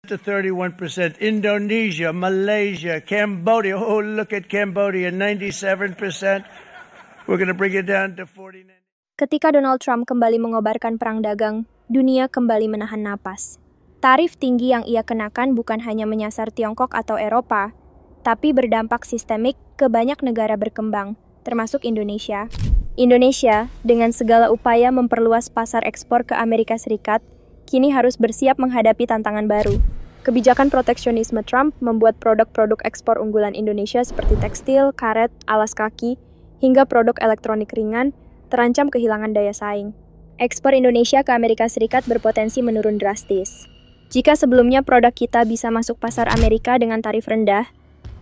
to 31%. Indonesia, Malaysia, Cambodia. Oh, look at Cambodia, 97%. We're going to bring it down to 49%. Ketika Donald Trump kembali mengobarkan perang dagang, dunia kembali menahan napas. Tarif tinggi yang ia kenakan bukan hanya menyasar Tiongkok atau Eropa, tapi berdampak sistemik ke banyak negara berkembang, termasuk Indonesia. Indonesia, dengan segala upaya memperluas pasar ekspor ke Amerika Serikat, kini harus bersiap menghadapi tantangan baru. Kebijakan proteksionisme Trump membuat produk-produk ekspor unggulan Indonesia seperti tekstil, karet, alas kaki, hingga produk elektronik ringan terancam kehilangan daya saing. Ekspor Indonesia ke Amerika Serikat berpotensi menurun drastis. Jika sebelumnya produk kita bisa masuk pasar Amerika dengan tarif rendah,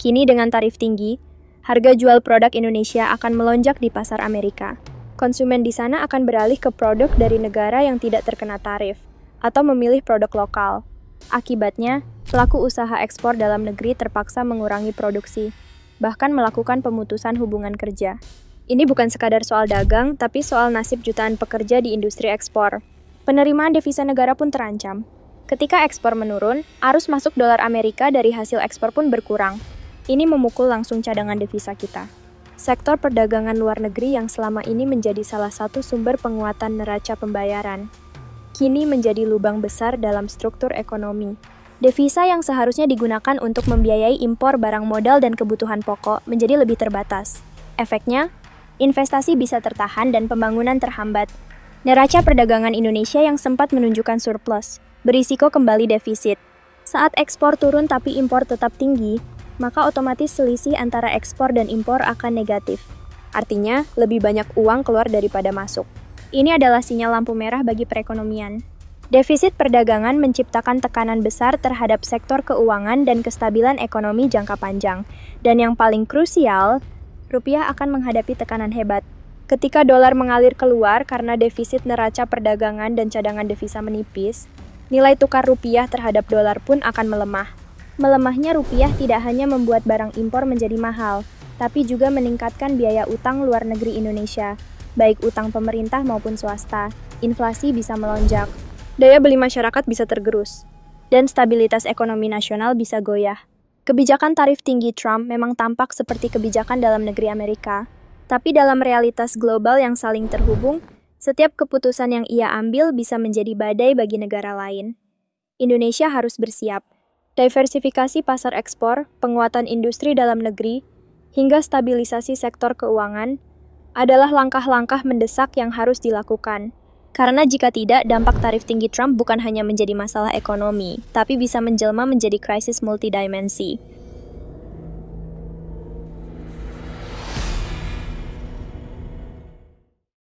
kini dengan tarif tinggi, harga jual produk Indonesia akan melonjak di pasar Amerika. Konsumen di sana akan beralih ke produk dari negara yang tidak terkena tarif, atau memilih produk lokal. Akibatnya, pelaku usaha ekspor dalam negeri terpaksa mengurangi produksi, bahkan melakukan pemutusan hubungan kerja. Ini bukan sekadar soal dagang, tapi soal nasib jutaan pekerja di industri ekspor. Penerimaan devisa negara pun terancam. Ketika ekspor menurun, arus masuk dolar Amerika dari hasil ekspor pun berkurang. Ini memukul langsung cadangan devisa kita. Sektor perdagangan luar negeri yang selama ini menjadi salah satu sumber penguatan neraca pembayaran, kini menjadi lubang besar dalam struktur ekonomi. Devisa yang seharusnya digunakan untuk membiayai impor barang modal dan kebutuhan pokok menjadi lebih terbatas. Efeknya, investasi bisa tertahan dan pembangunan terhambat. Neraca perdagangan Indonesia yang sempat menunjukkan surplus, berisiko kembali defisit. Saat ekspor turun tapi impor tetap tinggi, maka otomatis selisih antara ekspor dan impor akan negatif. Artinya, lebih banyak uang keluar daripada masuk. Ini adalah sinyal lampu merah bagi perekonomian. Defisit perdagangan menciptakan tekanan besar terhadap sektor keuangan dan kestabilan ekonomi jangka panjang. Dan yang paling krusial, rupiah akan menghadapi tekanan hebat. Ketika dolar mengalir keluar karena defisit neraca perdagangan dan cadangan devisa menipis, nilai tukar rupiah terhadap dolar pun akan melemah. Melemahnya rupiah tidak hanya membuat barang impor menjadi mahal, tapi juga meningkatkan biaya utang luar negeri Indonesia, baik utang pemerintah maupun swasta. Inflasi bisa melonjak, daya beli masyarakat bisa tergerus, dan stabilitas ekonomi nasional bisa goyah. Kebijakan tarif tinggi Trump memang tampak seperti kebijakan dalam negeri Amerika, tapi dalam realitas global yang saling terhubung, setiap keputusan yang ia ambil bisa menjadi badai bagi negara lain. Indonesia harus bersiap. Diversifikasi pasar ekspor, penguatan industri dalam negeri, hingga stabilisasi sektor keuangan adalah langkah-langkah mendesak yang harus dilakukan. Karena jika tidak, dampak tarif tinggi Trump bukan hanya menjadi masalah ekonomi, tapi bisa menjelma menjadi krisis multidimensi.